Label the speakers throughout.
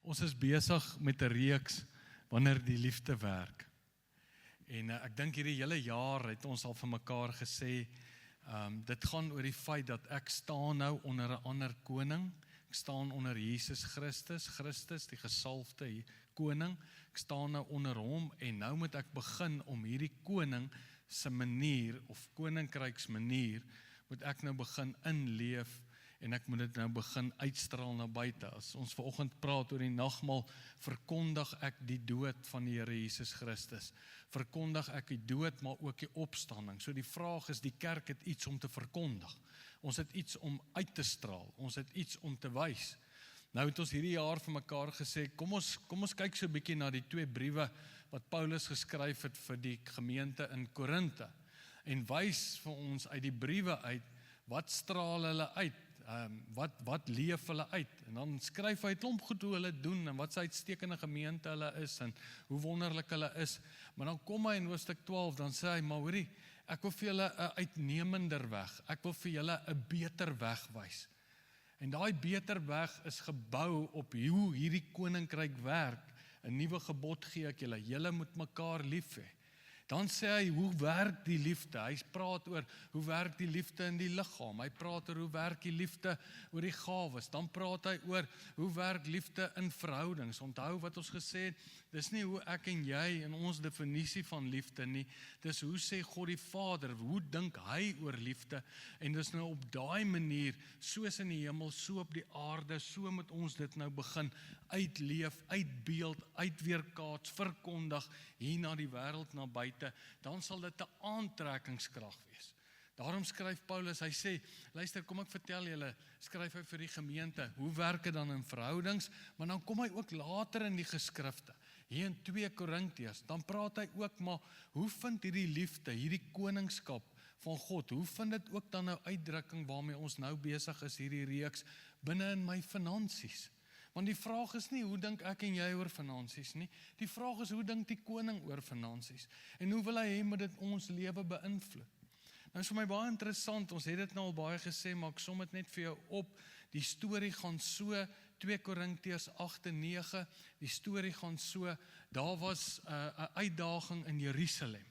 Speaker 1: Ons is besig met 'n reeks wanneer die liefde werk. En ek dink hierdie hele jaar het ons al vir mekaar gesê, dit gaan oor die feit dat ek staan nou onder 'n ander koning. Ek staan onder Jesus Christus, die gesalfde koning. Ek staan nou onder hom en nou moet ek begin om hierdie koning se manier of koninkryksmanier moet ek nou begin inleef en ek moet dit nou begin uitstraal na buite. As ons vanoggend praat oor die nagmaal, verkondig ek die dood van die Here Jesus Christus. Verkondig ek die dood, maar ook die opstanding. So die vraag is, die kerk het iets om te verkondig. Ons het iets om uit te straal. Ons het iets om te wys. Nou het ons hierdie jaar vir mekaar gesê, kom ons kyk so 'n bietjie na die 2 briewe wat Paulus geskryf het vir die gemeente in Korinthe. En wys vir ons uit die briewe uit, wat straal hulle uit? Wat leef hulle uit? En dan skryf hy 'n klomp goed hoe hulle doen en wat sy uitstekende gemeente hulle is en hoe wonderlik hulle is. Maar dan kom hy in hoofstuk 12, dan sê hy, maar hoorie, ek wil vir julle 'n uitnemender weg. Ek wil vir julle 'n beter weg wys. En daai beter weg is gebou op hoe hierdie koninkryk werk. 'n Nuwe gebod gee ek julle. Julle moet mekaar lief hê. Dan sê hy, hoe werk die liefde? Hy praat oor hoe werk die liefde in die liggaam. Hy praat oor hoe werk die liefde oor die gawes. Dan praat hy oor hoe werk liefde in verhoudings. Onthou wat ons gesê het, dis nie hoe ek en jy in ons definisie van liefde nie. Dis hoe sê God die Vader, hoe dink hy oor liefde? En dis nou op daai manier, soos in die hemel, so op die aarde, so moet ons dit nou begin uitleef, uitbeeld, uitweerkaats, verkondig hier na die wêreld, na buite. Dan sal dit 'n aantrekkingskrag wees. Daarom skryf Paulus, hy sê, luister, kom ek vertel julle, skryf hy vir die gemeente, hoe werk dit dan in verhoudings, maar dan kom hy ook later in die geskrifte, hier in 2 Korintiërs, dan praat hy ook, maar hoe vind hierdie liefde, hierdie koningskap van God, hoe vind dit ook dan nou uitdrukking waarmee ons nou besig is, hierdie reeks, binne in my finansies? Want die vraag is nie, hoe dink ek en jy oor finansies nie? Die vraag is, hoe dink die koning oor finansies? En hoe wil hy hê moet dit ons lewe beïnvloed? Nou is vir my baie interessant, ons het dit nou al baie gesê, maar ek som dit net vir jou op. Die storie gaan so, 2 Korintiërs 8 en 9, die storie gaan so, daar was 'n uitdaging in Jerusalem.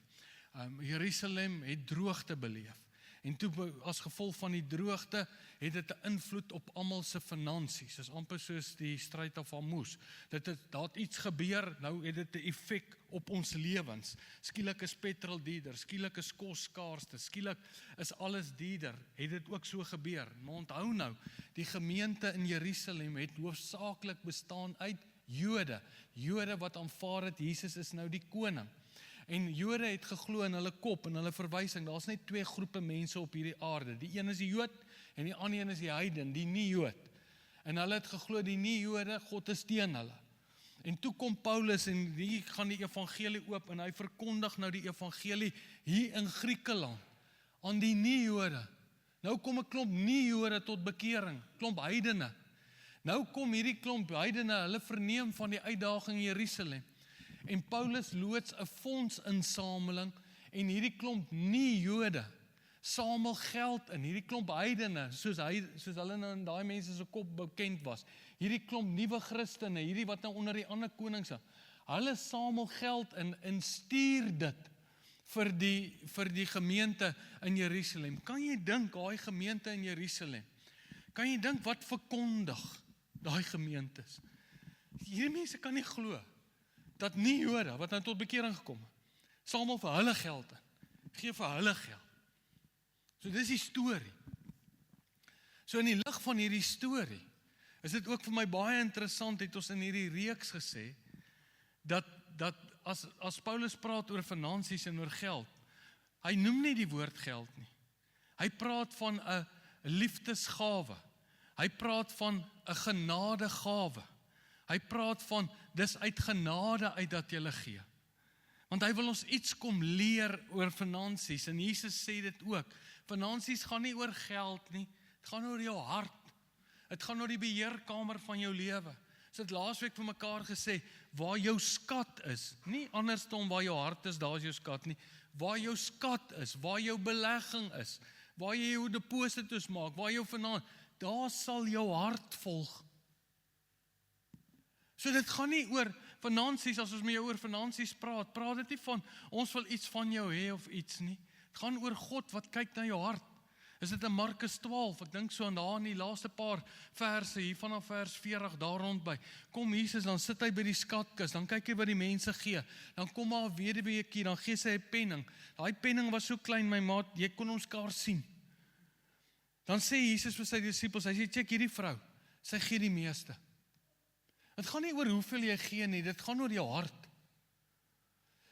Speaker 1: Jerusalem het droogte beleef. En toe as gevolg van die droogte het dit 'n invloed op almal se finansies. Dis amper soos die stryd af Amoes. Daar het iets gebeur, nou het dit 'n effek op ons lewens. Skielik is petrol duurder, skielik is kos skaarste, skielik is alles duurder. Het dit ook so gebeur? Maar onthou nou, die gemeente in Jerusalem het hoofsaaklik bestaan uit Jode wat aanvaar het Jesus is nou die koning. En Jode het geglo in hulle kop en hulle verwysing, daar's net 2 groepe mense op hierdie aarde. Die een is die Jood en die ander een is die heiden, die nie-Jood. En hulle het geglo die nie-Jode, God is teen hulle. En toe kom Paulus en hier gaan die evangelie oop en hy verkondig nou die evangelie hier in Griekeland aan die nie-Jode. Nou kom 'n klomp nie-Jode tot bekering, klomp heidene. Nou kom hierdie klomp heidene, hulle verneem van die uitdaging in Jerusalem. En Paulus loods 'n fondsinsameling en hierdie klomp nie-Jode samel geld in, hierdie klomp heidene, soos hulle nou in daai mense se kop bekend was, hierdie klomp nuwe Christene, hierdie wat nou onder die ander konings is, hulle samel geld in en stuur dit vir die gemeente in Jerusalem. Kan jy dink, daai gemeente in Jerusalem, kan jy dink wat verkondig daai gemeentes? Hierdie mense kan nie glo dat nie Jode, wat nou tot bekering gekom het, samel vir hulle geld in, gee vir hulle geld. So dis die storie. So in die lig van hierdie storie, is dit ook vir my baie interessant, het ons in hierdie reeks gesê, dat as Paulus praat oor finansies en oor geld, hy noem nie die woord geld nie. Hy praat van 'n liefdesgawe. Hy praat van 'n genadegawe. Hy praat van, dis uit genade uit dat jy gee. Want hy wil ons iets kom leer oor finansies, en Jesus sê dit ook. Finansies gaan nie oor geld nie, dit gaan oor jou hart. Dit gaan oor die beheerkamer van jou lewe. Ons het laasweek vir mekaar gesê, waar jou skat is, nie andersom waar jou hart is, daar is jou skat nie, waar jou skat is, waar jou belegging is, waar jy jou depositos maak, waar jou daar sal jou hart volg. So dit gaan nie oor finansies, as ons met jou oor finansies praat dit nie van, ons wil iets van jou hê of iets nie. Het gaan oor God wat kyk na jou hart. Is dit in Markus 12, ek dink so aan daar in die laaste paar verse, hier vanaf vers 40, daar rondby. Kom Jesus, dan sit hy by die skatkis, dan kyk hy wat die mense gee, dan kom maar 'n weduweetjie, dan gee sy 'n penning. Daai penning was so klein, my maat, jy kon ons skaar sien. Dan sê Jesus vir sy disippels, hy sê, check hierdie vrou, sy gee die meeste. Het gaan nie oor hoeveel jy gee nie, dit gaan oor jou hart.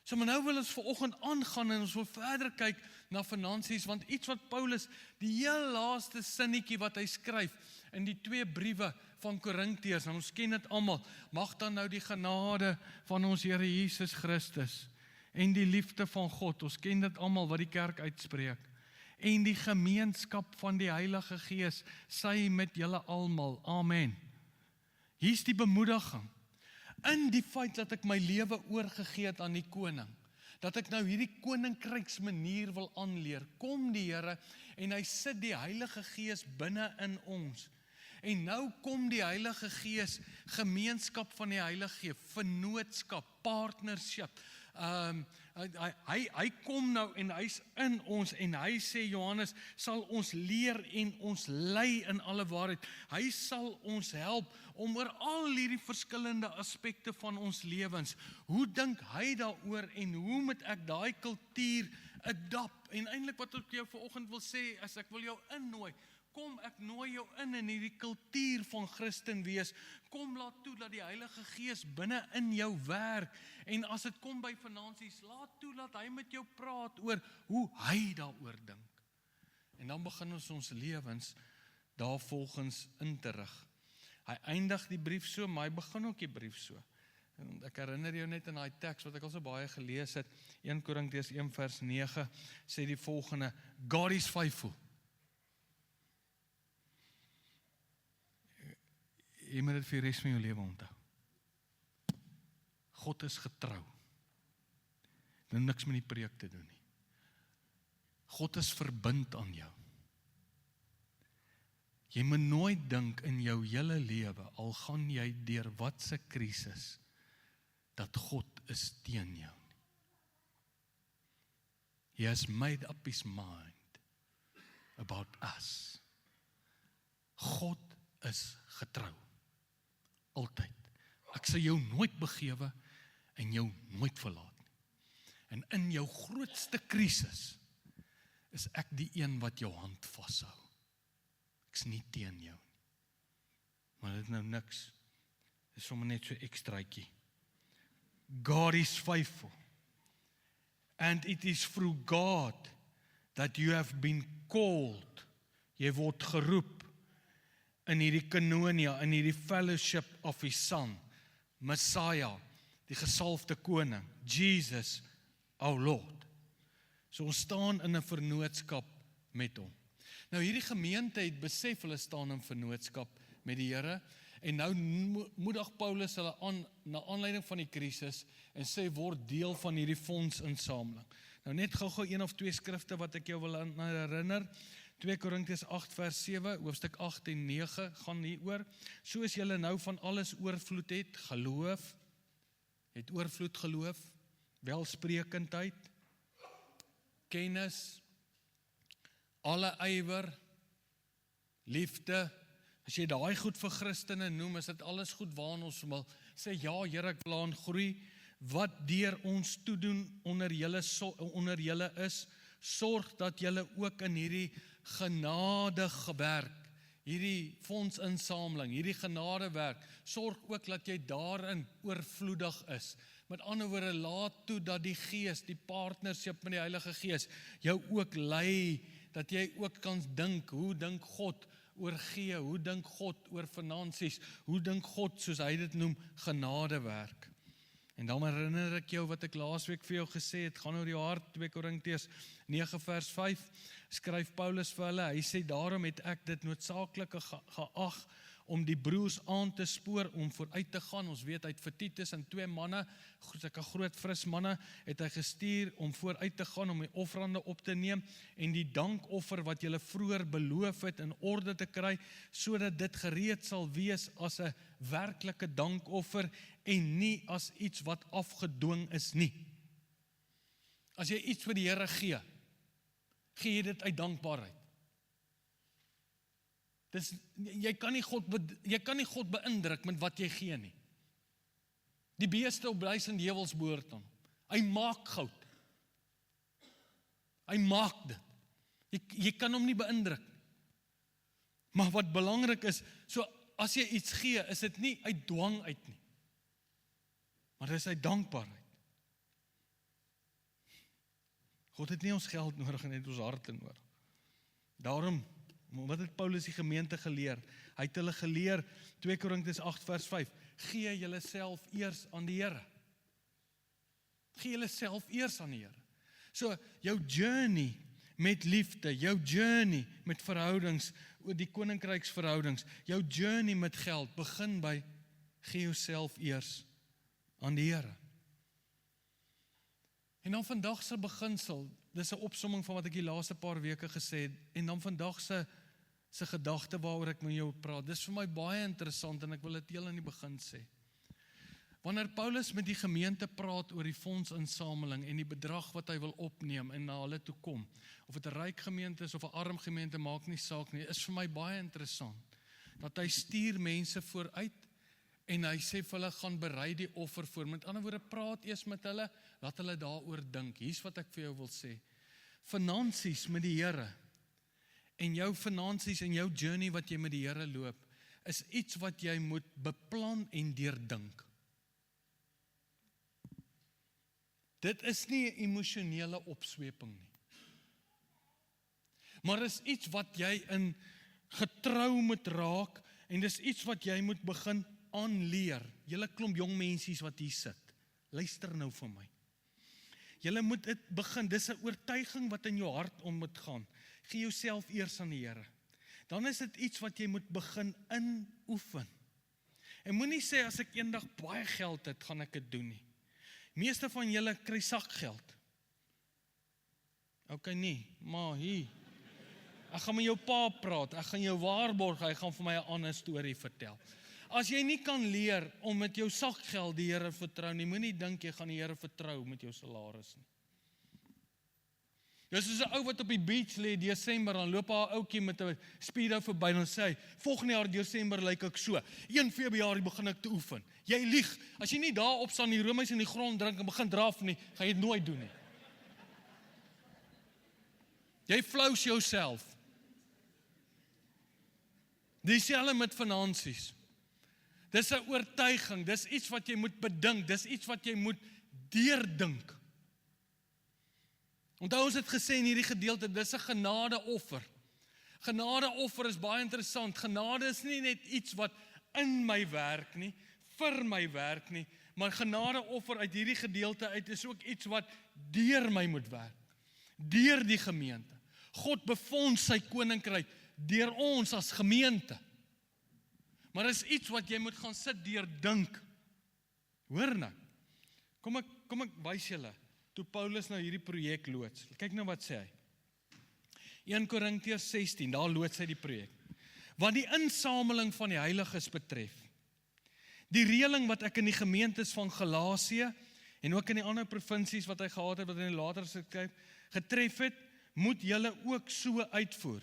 Speaker 1: So maar nou wil ons vanoggend aangaan en ons wil verder kyk na finansies, want iets wat Paulus, die heel laaste sinnetjie wat hy skryf in die 2 briewe van Korintiërs, en ons ken dit almal, mag dan nou die genade van ons Here Jesus Christus en die liefde van God, ons ken dit almal wat die kerk uitspreek, en die gemeenskap van die Heilige Gees, sy met julle almal, amen. Hier's die bemoediging. In die feit dat ek my lewe oorgegee het aan die koning, dat ek nou hierdie koninkryksmanier wil aanleer, kom die Here en hy sit die Heilige Gees binne in ons. En nou kom die Heilige Gees, gemeenskap van die Heilige Gees, vennootskap, partnership. Hy kom nou en hy's in ons en hy sê, Johannes, sal ons leer en ons lei in alle waarheid. Hy sal ons help om oor al hierdie verskillende aspekte van ons lewens. Hoe dink hy daaroor en hoe moet ek daai kultuur adapt? En eintlik wat ek jou vanoggend wil sê, as ek wil jou innooi, kom, ek nooi jou in hierdie kultuur van Christen wees. Kom, laat toe dat die Heilige Gees binne in jou werk. En as dit kom by finansies, laat toe dat hy met jou praat oor hoe hy daaroor dink. En dan begin ons lewens daarvolgens in te rig. Hy eindig die brief so, maar hy begin ook die brief so. En ek herinner jou net in daai teks wat ek al so baie gelees het, 1 Korintiërs 1 vers 9, sê die volgende, God is faithful. Jy moet dit vir die res van jou lewe onthou. God is getrou. Dit het niks met die preek te doen nie. God is verbind aan jou. Jy moet nooit dink in jou hele lewe, al gaan jy deur watse krisis, dat God is teen jou nie. He has made up his mind about us. God is getrou. Altyd. Ek sal jou nooit begewe en jou nooit verlaat nie. En in jou grootste krisis is ek die een wat jou hand vashou. Ek's nie teen jou nie. Maar dit is nou niks. Dit is sommer net so ekstraatjie. God is faithful. And it is through God that you have been called. Jy word geroep in hierdie koinonia, in hierdie fellowship of his son, Messiah, die gesalfde koning, Jesus, our Lord. So ons staan in 'n vennootskap met hom. Nou hierdie gemeente het besef hulle staan in vennootskap met die Here, en nou moedig Paulus hulle aan, na aanleiding van die krisis, en sê word deel van hierdie fondsinsameling. Nou net gou-gou 1 of 2 skrifte wat ek jou wil herinner. 2 Korintiërs 8 vers 7, hoofstuk 8 en 9 gaan hieroor. Soos julle nou van alles oorvloed het, geloof, het oorvloed geloof, welsprekendheid, kennis, alle ywer, liefde. As jy daai goed vir Christene noem, is dit alles goed waaraan ons wil sê, ja Here, ek wil aan groei, wat deur ons toedoen onder julle is, sorg dat julle ook in hierdie genadewerk, hierdie fondsinsameling, hierdie genadewerk, sorg ook dat jy daarin oorvloedig is. Met ander woorde, laat toe dat die Gees, die partnership met die Heilige Gees, jou ook lei, dat jy ook kan dink, hoe dink God oor gee, hoe dink God oor finansies, hoe dink God, soos hy dit noem, genadewerk. En dan herinner ek jou wat ek laasweek vir jou gesê het, gaan oor jou hart, 2 Korintiërs 9 vers 5, skryf Paulus vir hulle, hy sê, daarom het ek dit noodsaaklike geag, om die broers aan te spoor om vooruit te gaan. Ons weet uit vir Titus en 2 manne, sulke groot fris manne, het hy gestuur om vooruit te gaan, om die offerande op te neem en die dankoffer wat julle vroeër beloof het in orde te kry, sodat dit gereed sal wees as 'n werklike dankoffer en nie as iets wat afgedwing is nie. As jy iets vir die Here gee jy dit uit dankbaarheid. Jy kan nie God beïndruk met wat jy gee nie. Die beeste op duisend heuwels behoort aan. Hy maak goud. Hy maak dit. Jy kan hom nie beïndruk nie. Maar wat belangrik is, so as jy iets gee, is dit nie uit dwang uit nie. Maar dit is uit dankbaarheid. God het nie ons geld nodig, en het ons harte nodig. Daarom, wat het Paulus die gemeente geleer? Hy het hulle geleer, 2 Korintiërs 8 vers 5, gee julle self eers aan die Here. Gee julle self eers aan die Here. So, jou journey met liefde, jou journey met verhoudings, die koninkryksverhoudings, jou journey met geld, begin by, gee jouself eers aan die Here. En dan vandag se beginsel, dis 'n opsomming van wat ek die laaste paar weke gesê het, en dan vandag se gedagte waaroor ek met jou praat, dis vir my baie interessant, en ek wil dit heel in die begin sê. Wanneer Paulus met die gemeente praat oor die fondsinsameling en die bedrag wat hy wil opneem en na hulle toe kom, of dit 'n ryk gemeente is of 'n arm gemeente, maak nie saak nie, is vir my baie interessant, dat hy stuur mense vooruit, en hy sê vir hulle, gaan berei die offer voor. Met ander woorde, praat eers met hulle, laat hulle daaroor dink. Hier's wat ek vir jou wil sê. Finansies met die Here, en jou finansies en jou journey wat jy met die Here loop, is iets wat jy moet beplan en deurdink. Dit is nie 'n emosionele opsweping nie. Maar is iets wat jy in getrou moet raak, en dis iets wat jy moet begin aanleer. Julle klomp jong mensies wat hier sit, luister nou vir my. Julle moet dit begin, dis 'n oortuiging wat in jou hart om moet gaan. Gee jouself eers aan die Here. Dan is dit iets wat jy moet begin inoefen. En moenie sê, as ek eendag baie geld het, gaan ek dit doen nie. Meeste van julle kry sakgeld. Ok nie, maar hier. Ek gaan met jou pa praat, ek gaan jou waarborg, hy gaan vir my 'n ander storie vertel. As jy nie kan leer om met jou sakgeld die Here vertrou nie, moenie dink jy gaan die Here vertrou met jou salaris nie. Dis soos 'n ou wat op die beach lê Desember, dan loop haar ouetjie met 'n speedo verby, dan sê hy, volgende jaar Desember lyk ek so, 1 Februarie begin ek te oefen. Jy lieg, as jy nie daar op staan, die roomys in die grond drink en begin draf nie, gaan jy dit nooit doen nie. Jy flous jouself. Dieselfde met finansies. Dis 'n oortuiging, dis iets wat jy moet bedink, dis iets wat jy moet deurdink. Onthou ons het gesê in hierdie gedeelte, dis 'n genadeoffer. Genadeoffer is baie interessant. Genade is nie net iets wat in my werk nie, vir my werk nie, maar genadeoffer uit hierdie gedeelte uit is ook iets wat deur my moet werk. Deur die gemeente. God befonds sy koninkryk deur ons as gemeente. Maar is iets wat jy moet gaan sit deurdink. Hoor nou. Kom ek wys julle. Toe Paulus nou hierdie projek loods. Kyk nou wat sê hy. 1 Korintiërs 16, daar loods hy die projek. Wat die insameling van die heiliges betref. Die reëling wat ek in die gemeentes van Galasië en ook in die ander provinsies wat hy gehad het, wat hy later skryf, getref het, moet julle ook so uitvoer.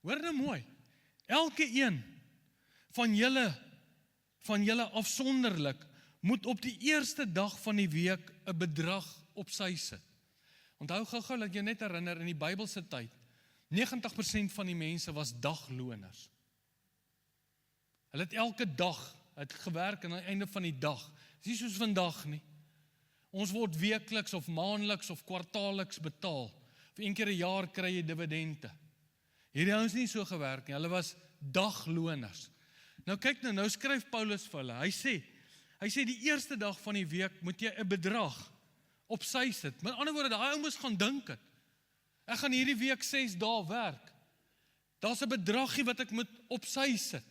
Speaker 1: Hoor nou mooi. Elke een van julle afsonderlik moet op die eerste dag van die week 'n bedrag op sy sit. Onthou gou-gou dat jy net herinner, in die Bybelse tyd, 90% van die mense was dagloners. Hulle het elke dag gewerk aan die einde van die dag. Dis nie soos vandag nie. Ons word weekliks of maandeliks of kwartaalliks betaal. Vir 1 keer 'n jaar kry jy dividende. Hierdie ouens nie so gewerk nie, hulle was dagloners. Nou kyk nou skryf Paulus vir hulle, hy sê die eerste dag van die week moet jy 'n bedrag op sy sit. Met ander woorde, daai ou moes gaan dink het. Ek gaan hierdie week 6 dae werk. Daar's 'n bedragie wat ek moet op sy sit.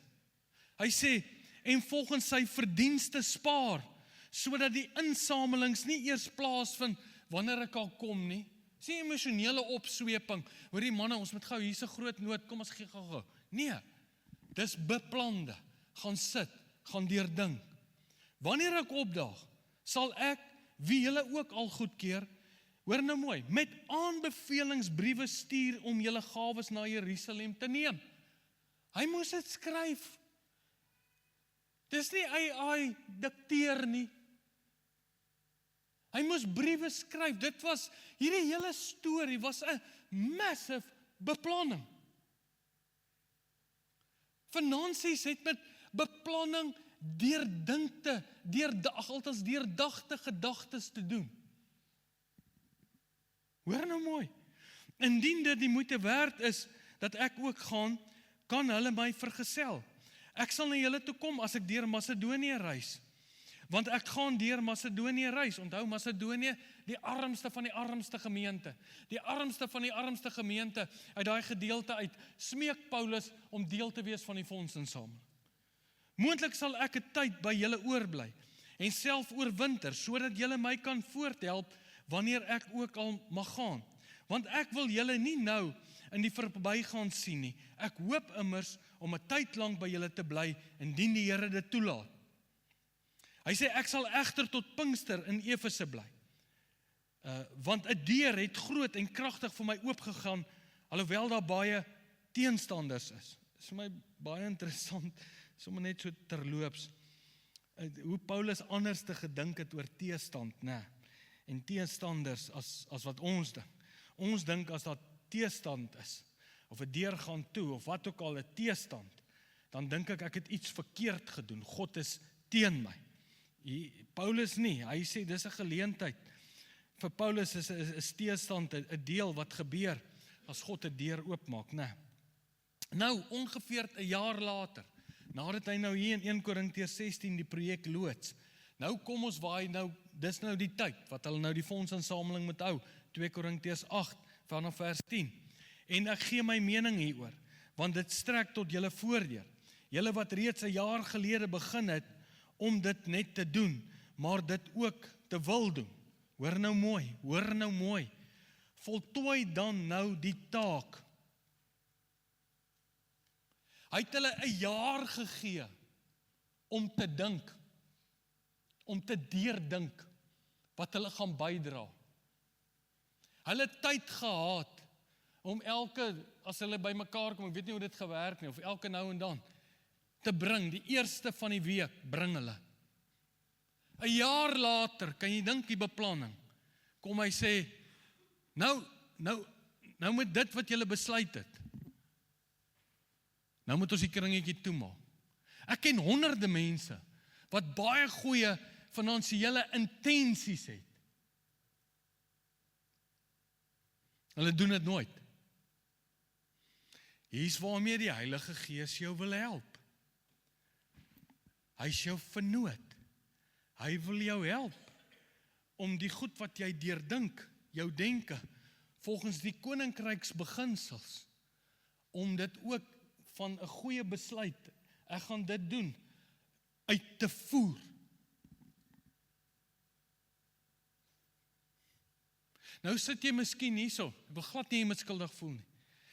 Speaker 1: Hy sê, en volgens sy verdienste spaar, sodat die insamelings nie eers plaasvind wanneer ek al kom nie. Dis nie emosionele opsweping, hoor die manne, ons moet gou, hier's 'n groot nood, kom ons gee gou. Nee, dis beplande, gaan sit, gaan deurdink. Wanneer ek opdaag, sal ek, wie julle ook al goedkeur, hoor nou mooi, met aanbevelingsbriewe stuur om julle gawes na Jerusalem te neem. Hy moes dit skryf. Dis nie AI dikteer nie. Hy moes briewe skryf. Dit was, hierdie hele storie was 'n massive beplanning. Finansies het met beplanning deurdagte gedagtes te doen. Hoor nou mooi. Indien dit die moeite werd is, dat ek ook gaan, kan hulle my vergesel. Ek sal na julle toe kom as ek deur Macedonië reis. Want ek gaan deur Macedonië reis. Onthou, Macedonië, die armste van die armste gemeente. Die armste van die armste gemeente, uit daai gedeelte uit, smeek Paulus om deel te wees van die fondsinsameling. Moontlik sal ek 'n tyd by julle oorbly, en self oorwinter, sodat julle my kan voorthelp, wanneer ek ook al mag gaan. Want ek wil julle nie nou in die verbygaan sien nie. Ek hoop immers om 'n tyd lank by julle te bly, indien die Here dit toelaat. Hy sê, ek sal egter tot Pinkster in Efese bly. Want 'n deur het groot en kragtig vir my oopgegaan, alhoewel daar baie teenstanders is. Dit is vir my baie interessant, sommer net so terloops, hoe Paulus anders te gedink het oor teestand, né? En teestanders as wat ons dink. Ons dink as daar teestand is, of 'n deur gaan toe, of wat ook al 'n teestand, dan dink ek het iets verkeerd gedoen. God is teen my. Paulus nie, hy sê dis 'n geleentheid. Vir Paulus is teestand 'n deel wat gebeur as God 'n deur oopmaak, né? Nou, ongeveer 'n jaar later, nadat hy nou hier in 1 Korintiërs 16 die projek loods, nou kom ons waar hy nou, dis nou die tyd, wat hulle nou die fondsinsameling moet hou, 2 Korintiërs 8, vanaf vers 10. En ek gee my mening hieroor, want dit strek tot julle voordeur. Julle wat reeds 'n jaar gelede begin het, om dit net te doen, maar dit ook te wil doen. Hoor nou mooi. Voltooi dan nou die taak. Hy het hulle 'n jaar gegee om te dink, om te deurdink wat hulle gaan bydra. Hulle het tyd gehad om as hulle by mekaar kom, ek weet nie hoe dit gewerk nie, of elke nou en dan, te bring, die eerste van die week, bring hulle. 'n jaar later, kan jy dink die beplanning, kom hy sê, nou met dit wat julle besluit het, nou moet ons die kringetjie toemaak. Ek ken honderde mense, wat baie goeie finansiële intensies het. Hulle doen dit nooit. Hier's waarmee die Heilige Gees jou wil help. Hy is jou vernoot. Hy wil jou help om die goed wat jy deurdink, jou denke, volgens die koninkryks beginsels, om dit ook van 'n goeie besluit, ek gaan dit doen, uit te voer. Nou sit jy miskien hierso, ek wil glad nie jy moet skuldig voel nie,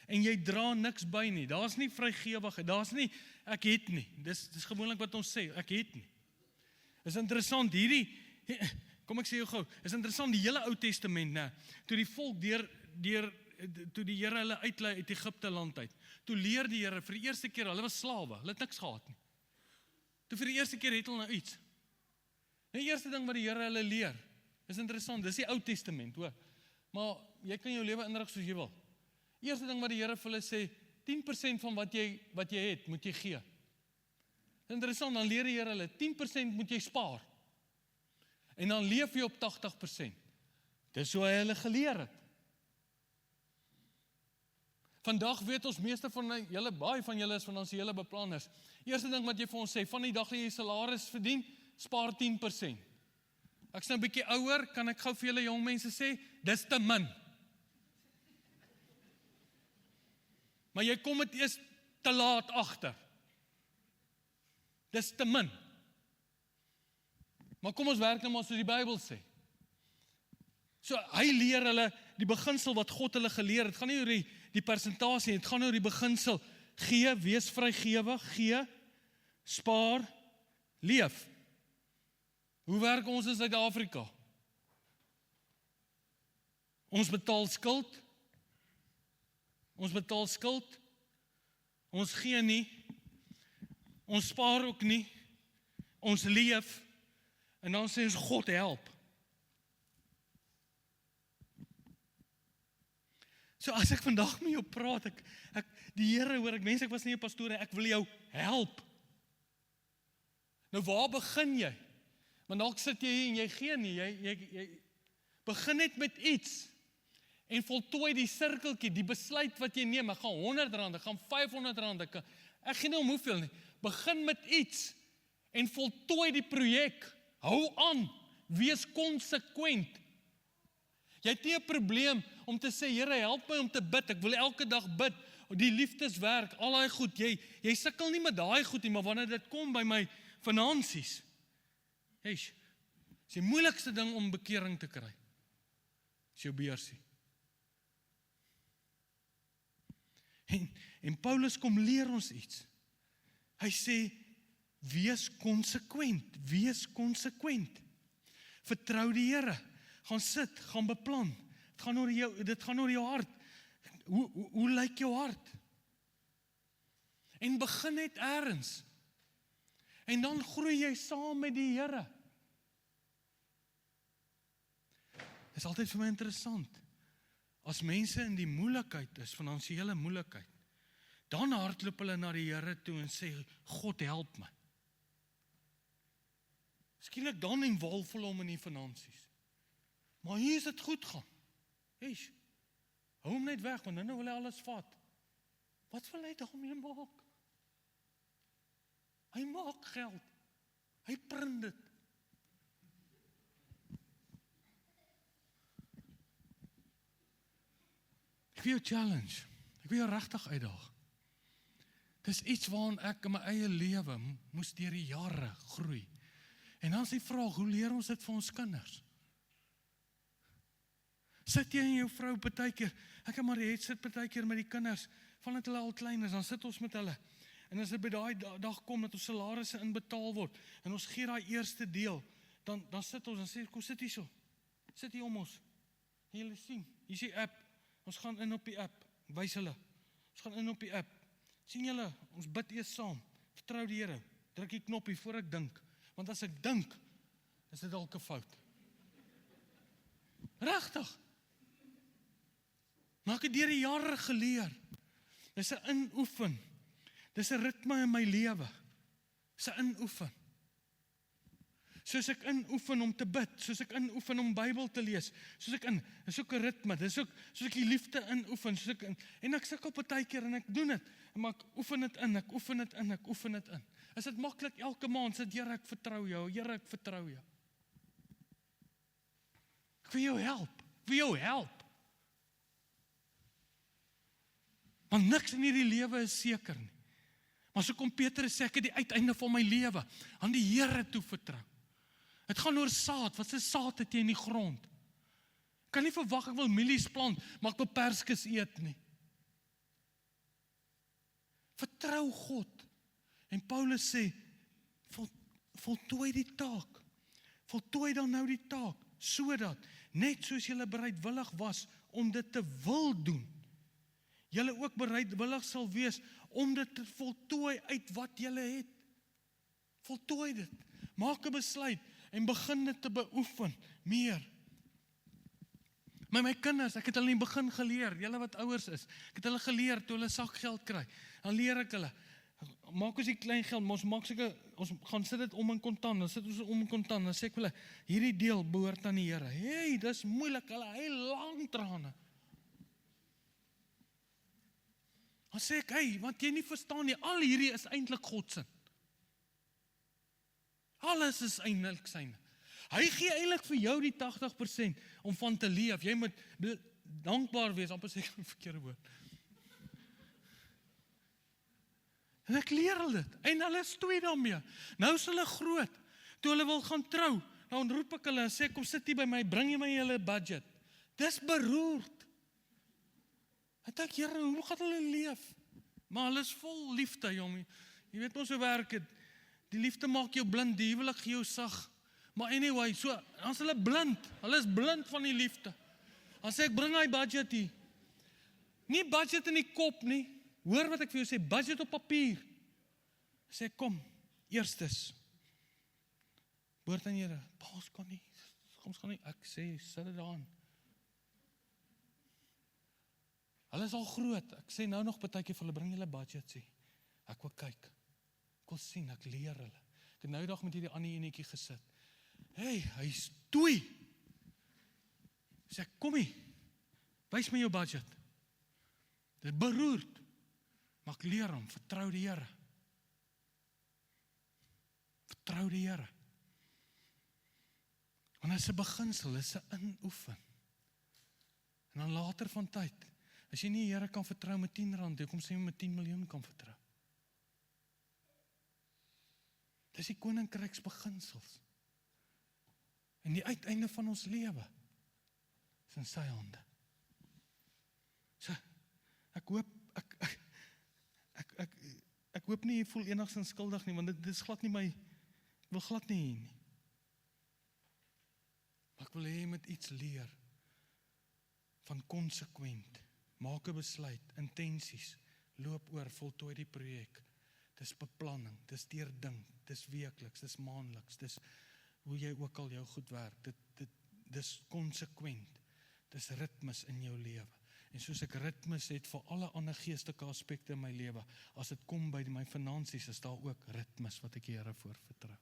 Speaker 1: en jy dra niks by nie, daar's nie vrygewigheid, daar's nie, ek het nie, dis gewoonlik wat ons sê, ek het nie. Is interessant, kom ek sê jou gou, is interessant, die hele Ou Testament, né, toe die volk toe die Here hulle uitlei uit Egipte land uit, toe leer die Here, vir die eerste keer, hulle was slawe, hulle het niks gehad nie. Toe vir die eerste keer het hulle nou iets. Die eerste ding wat die Here hulle leer, is interessant, dis die Ou Testament, hoor. Maar jy kan jou lewe inrig soos jy wil. Eerste ding wat die Here vir hulle sê, 10% van wat jy het, moet jy gee. Interessant, dan leer die Here hulle, 10% moet jy spaar. En dan leef jy op 80%. Dis hoe hy hulle geleer het. Vandag weet ons meeste van julle, baie van julle is finansiële beplanners. Eerste ding wat jy vir ons sê, van die dag dat jy salaris verdien, spaar 10%. Ek is nou 'n bietjie ouer, kan ek gou vir julle jong mense sê, dis te min. Maar jy kom dit eers te laat agter. Dis te min. Maar kom ons werk nou maar soos die Bybel sê. So, hy leer hulle die beginsel wat God hulle geleer het. Het gaan nie oor die persentasie, het gaan oor die beginsel. Gee, wees vrygewig, gee, spaar, leef. Hoe werk ons in Suid-Afrika? Ons betaal skuld. Ons gee nie. Ons spaar ook nie. Ons leef. En dan sê ons, God help. So as ek vandag met jou praat, die Here hoor, ek was nie 'n pastoor, ek wil jou help. Nou waar begin jy? Want dalk sit jy hier en jy gee nie, jy begin net met iets. En voltooi die sirkeltjie, die besluit wat jy neem, ek gaan R100, ek gaan R500, ek gee nie om hoeveel nie. Begin met iets en voltooi die projek. Hou aan, wees konsekwent. Jy het nie 'n probleem om te sê, Here, help my om te bid, ek wil elke dag bid, die liefdeswerk, al daai goed, jy sukkel nie met daai goed nie, maar wanneer dit kom by my finansies, is die moeilikste ding om bekering te kry, is jou beursie. En Paulus kom leer ons iets. Hy sê, wees konsekwent. Vertrou die Here. Gaan sit, gaan beplan. Dit gaan oor jou hart. Hoe lyk jou hart? En begin net eers. En dan groei jy saam met die Here. Dit is altyd vir my interessant. As mense in die moeilikheid is, finansiële moeilikheid, dan hardloop hulle na die Here toe en sê, God help my. Skielik dan involf hulle hom in die finansies. Maar hier is dit goed gaan. Hou hom net weg, want nou wil hy alles vat. Wat wil hy daarmee maak? Hy maak geld. Hy print dit. Ek wil jou challenge. Ek wil jou regtig uitdaag. Dis iets waaraan ek in my eie lewe moes deur die jare groei. En dan is die vraag, hoe leer ons dit vir ons kinders? Sit jy en jou vrou partykeer, ek en Marie sit partykeer met die kinders, vandat hulle al klein is, dan sit ons met hulle. En as dit by daai dag kom dat ons salarisse inbetaal word, en ons gee daai eerste deel, dan sit ons en sê, kom sit hier so, sit hier om ons. En julle sien, hier is die app, ons gaan in op die app, wys hulle, ons gaan in op die app. Sien julle, ons bid eers saam, vertrou die Here, druk die knoppie voor ek dink, want as ek dink, is dit dalk 'n fout. Regtig. Maar ek het deur die jare geleer. Dis 'n inoefen. Dis 'n ritme in my lewe. Dis 'n inoefen. Soos ek inoefen om te bid, soos ek inoefen om Bybel te lees, dis ook 'n ritme, dis ook soos ek die liefde inoefen, en ek sukkel partykeer en ek doen dit, maar ek oefen dit in, ek oefen dit in. Is dit maklik elke maand, sê Here, ek vertrou jou, Here, ek vertrou jou. Ek wil jou help. Want niks in hierdie lewe is seker nie. Maar so kom Petrus sê, ek het die uiteinde van my lewe aan die Here toe vertrou. Het gaan oor saad, wat se saad het jy in die grond? Ek kan nie verwag, ek wil mielies plant, maar ek wil perskes eet nie. Vertrou God. En Paulus sê, voltooi die taak. Voltooi dan nou die taak, sodat, net soos julle bereidwillig was, om dit te wil doen, julle ook bereidwillig sal wees, om dit te voltooi uit wat julle het. Voltooi dit. Maak 'n besluit, en begin dit te beoefen, meer. My kinders, ek het hulle in die begin geleer, julle wat ouers is, ek het hulle geleer, toe hulle sakgeld kry, dan leer ek hulle, maak ons die klein geld, maar ons gaan sit dit om in kontant, dan sit ons om in kontant, dan sê ek hulle, hierdie deel behoort aan die Here. Dis moeilik, hulle hy lang trane. Dan sê ek, want jy nie verstaan nie, al hierdie is eintlik God se. Alles is eintlik syne. Hy gee eintlik vir jou die 80% om van te leef. Jy moet dankbaar wees, amper sê ek 'n verkeerde woord. En ek leer hulle dit, en hulle is toe daarmee. Nou is hulle groot, toe hulle wil gaan trou, nou roep ek hulle en sê, kom sit hier by my, bring jy my julle budget. Dis beroerd. Ek dink, Here, hoe gaan hulle leef? Maar hulle is vol liefde, jong. Jy weet ons hoe werk het. Die liefde maak jou blind, die huwelik gee jou sag. Maar anyway, so, dan is hulle blind. Hulle is blind van die liefde. Dan sê ek, bring hy budget hier. Nie budget in die kop nie. Hoor wat ek vir jou sê, budget op papier. Sê, kom, eerstes. Behoort aan Here, pa, ons kan nie. Ons gaan nie, ek sê, sit dit aan. Hulle is al groot. Ek sê nou nog partykeer vir hulle, bring julle budget sê. Ek wil kyk. Ek wil sien, ek leer hulle. Ek het nou dag met hierdie ander enetjie gesit. Hey, hy is toei. Sê ek, kom hier. Wys my jou budget. Dit is beroerd. Maar ek leer hom, vertrou die Here. Vertrou die Here. Want dit is 'n beginsel, dit is 'n inoefen. En dan later van tyd, as jy nie die Here kan vertrou met R10, hoekom sê jy met 10 miljoen kan vertrou? Dis die koninkryks beginsels. En die uiteinde van ons lewe is in sy hande. So, ek hoop, ek hoop nie jy voel enigstens skuldig nie, want dit is glad nie my, ek wil glad nie hê nie. Maar ek wil hê jy moet iets leer van konsekwent, maak 'n besluit, intensies, loop oor, voltooi die projek. Dis beplanning, dis deurdink, dis weekliks, dis maandeliks, dis hoe jy ook al jou goed werk, dis konsekwent, dis ritmes in jou lewe. En soos ek ritmes het vir alle ander geestelike aspekte in my lewe, as dit kom by my finansies, is daar ook ritmes wat ek die Here voor vertrou.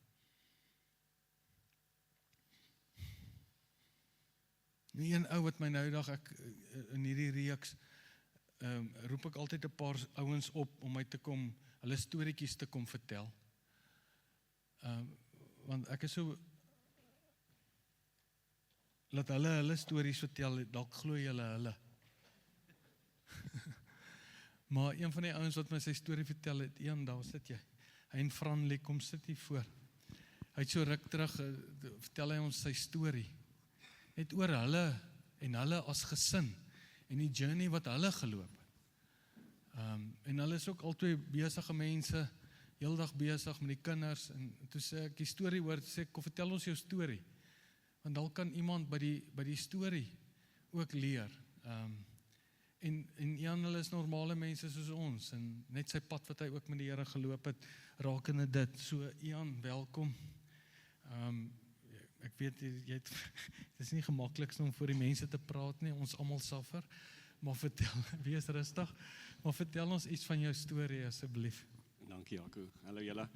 Speaker 1: Nie een ou wat my nou dag, in hierdie reeks, roep ek altyd 'n paar ouens op, om my te kom, hulle storieetjies te kom vertel. Want ek is so, laat hulle stories vertel, dalk glo jy hulle. Maar een van die ouens wat my sy storie vertel het, daar sit jy, hy en Franlie, kom sit hier voor. Hy het so ruk terug, vertel hy ons sy storie, net oor hulle, en hulle as gesin, en die journey wat hulle geloop het. En hulle is ook altyd besige mense, heeldag besig met die kinders, en toe sê ek die storie hoor, sê ek, kom vertel ons jou storie, want dan kan iemand by die storie ook leer. En Jan, hulle is normale mense soos ons, en net sy pad wat hy ook met die Here geloop het, rakende dit. So Jan, welkom. Ek weet, het is nie gemaklik om voor die mense te praat nie, ons almal suffer, maar vertel, wees rustig, maar vertel ons iets van jou storie asseblief.
Speaker 2: Dankie Jaco, hallo julle.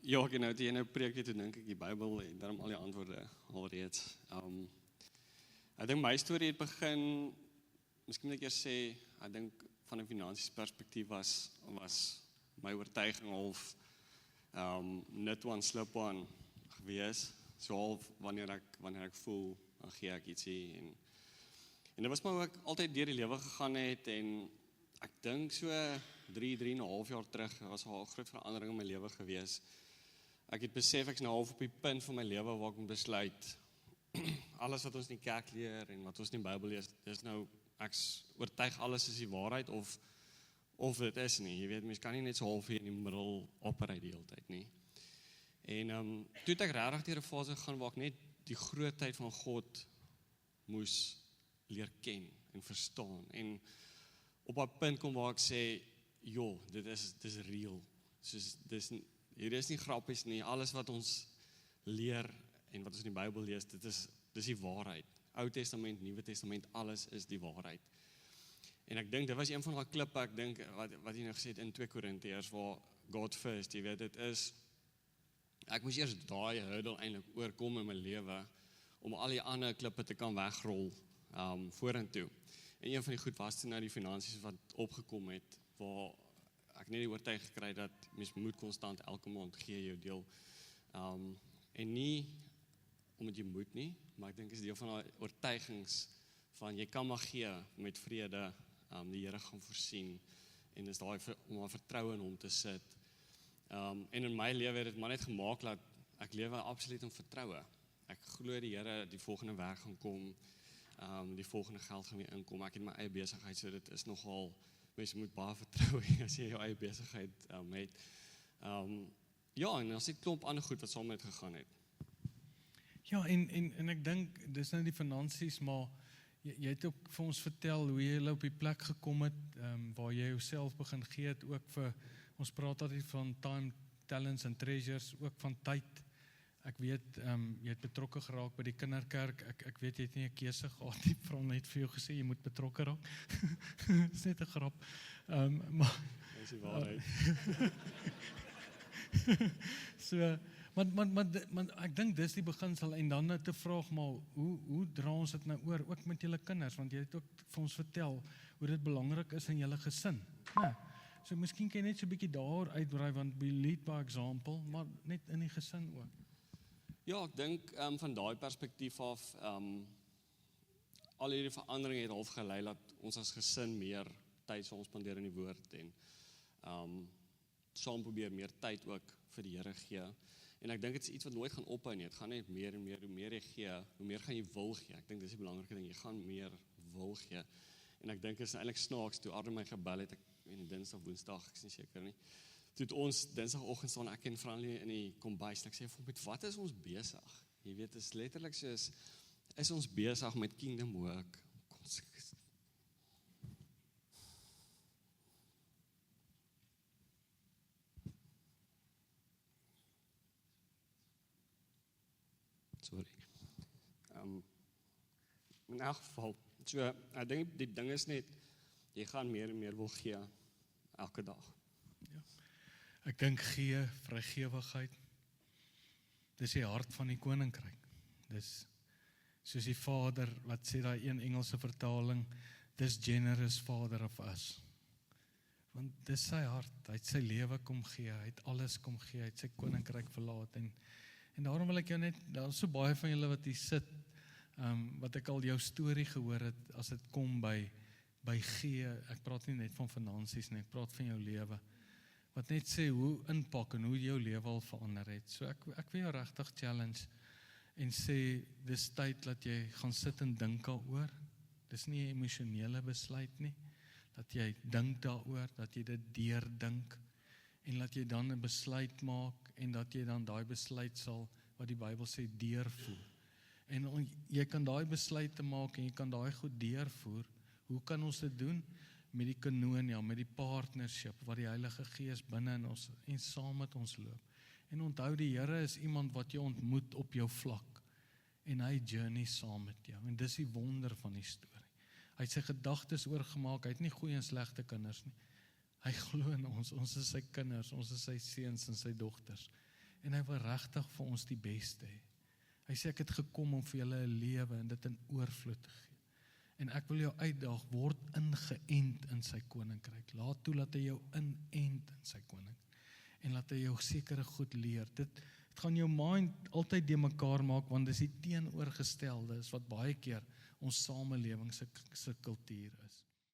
Speaker 2: Ja, ek nou toe jy nou preek het, toe dink ek die Bybel en daarom al die antwoorde alreeds. Ek dink my storie het begin, miskien moet ek eers sê, ek dink van 'n finansies perspektief was my oortuiging half net one slip one gewees. So half wanneer ek voel, dan gee ek ietsie en dit was maar ook altyd deur die lewe gegaan het en ek dink so 3,5 jaar terug was al 'n groot verandering in my lewe gewees. Ek het besef ek is nou half op die punt van my lewe waar ek moet besluit alles wat ons in die kerk leer en wat ons in die Bybel lees, dis nou ek oortuig alles is die waarheid of dit is nie. Jy weet, mens kan nie net so half hier in die middel operate die hele tyd nie. En toe het ek regtig deur 'n fase gegaan waar ek net die grootheid van God moes leer ken en verstaan. En op 'n punt kom waar ek sê, joh, dit is real. Soos hier is nie grappies nie. Alles wat ons leer en wat ons in die Bybel lees, dis die waarheid. Ou Testament, Nuwe Testament, alles is die waarheid. En ek dink dit was een van daai klippe, ek dink wat jy nou gesê het in 2 Korintiërs waar God first, jy weet, dit is ek moes eers daai hurdle eintlik oorkom in my lewe om al die ander klippe te kan wegrol vorentoe. En een van die goed was toe nou die finansies wat opgekom het, waar ek net die oortuiging gekry dat mens moet konstant elke maand gee jou deel. En nie omdat jy moet nie, maar ek dink is deel van daai oortuigings van jy kan maar gee met vrede, die Here gaan voorsien en dis daai om 'n vertroue in hom te sit. En in my lewe het dit maar net gemaak dat ek lewe absoluut in vertroue. Ek glo die Here, die volgende werk gaan kom, die volgende geld gaan weer inkom. Ek het my eie besigheid, so dit is nogal, mense moet baie vertrou hê as jy jou eie besigheid het. Ja, en as dit klomp ander goed wat saam met gegaan het.
Speaker 1: Ja, en ek dink, dis nou die finansies, maar jy het ook vir ons vertel hoe jy op die plek gekom het, waar jy jouself begin gee het, ook vir, ons praat altyd van time, talents en treasures, ook van tyd. Ek weet, jy het betrokke geraak by die kinderkerk, ek weet jy het nie 'n keuse gehad nie, Fran het vir jou gesê, jy moet betrokke raak. Dis net 'n grap. Maar
Speaker 2: Dis die waarheid.
Speaker 1: So, maar ek dink dis die beginsel, en dan te vraag, maar hoe dra ons dit nou oor, ook met julle kinders, want jy het ook vir ons vertel, hoe dit belangrik is in julle gesin. Ja, so miskien kan jy net so 'n bietjie daar uitbrei, want we lead by example, maar net in die gesin ook.
Speaker 2: Ja, ek dink van daai perspektief af, al hierdie verandering het half gelei dat ons as gesin meer tyd saam spandeer in die woord en saam probeer meer tyd ook vir die Here gee. En ek dink dit is iets wat nooit gaan ophou nie. Dit gaan net meer en meer, hoe meer jy gee, hoe meer gaan jy wil gee. Ek dink dis die belangrike ding, jy gaan meer wil gee. En ek dink dit is eintlik snaaks, toe Arne my gebel het, ek weet nie, Dinsdag, Woensdag, ek is nie seker nie. Toe het ons Dinsdagoggend staan ek en Franlie in die kombuis en ek sê vir hom, met wat is ons besig? Jy weet, is letterlik soos, is ons besig met Kingdom Work? Sorry. In elk geval, so, ek dink die ding is net, jy gaan meer en meer wil gee, elke dag.
Speaker 1: Ek dink vrygewigheid, dis die hart van die koninkryk. Dis soos die Vader, wat sê daai een Engelse vertaling, dis generous Father of us. Want dis sy hart, hy het sy lewe kom gee, hy het alles kom gee, hy het sy koninkryk verlaat, en daarom wil ek jou net, daar is so baie van julle wat hier sit, wat ek al jou storie gehoor het, as dit kom by gee, ek praat nie net van finansies nie, ek praat van jou lewe, wat net sê hoe inpak en hoe jou lewe al verander het. So ek wil jou regtig challenge en sê, dis tyd dat jy gaan sit en dink daaroor. Dis nie 'n emosionele besluit nie, dat jy dink daaroor, dat jy dit deurdink en dat jy dan 'n besluit maak en dat jy dan daai besluit sal, wat die Bybel sê, deurvoer. En jy kan daai besluite maak en jy kan daai goed deurvoer. Hoe kan ons dit doen? Met die kanonia, met die partnership, wat die Heilige Gees binne in ons en saam met ons loop. En onthou, die Here is iemand wat jy ontmoet op jou vlak, en hy journey saam met jou, en dis die wonder van die storie. Hy het sy gedagtes oorgemaak, hy het nie goeie en slegte kinders nie. Hy glo in ons is sy kinders, ons is sy seuns en sy dogters, en hy wil regtig vir ons die beste hê. Hy sê, ek het gekom om vir julle 'n lewe, en dit in oorvloed te gee. En ek wil jou uitdaag, word ingeënt in sy koninkryk. Laat toe dat hy jou inent in sy koninkryk. En laat hy jou sekere goed leer. Dit gaan jou mind altyd de mekaar maak, want dis die teenoorgestelde is wat baie keer ons samelewing se kultuur is.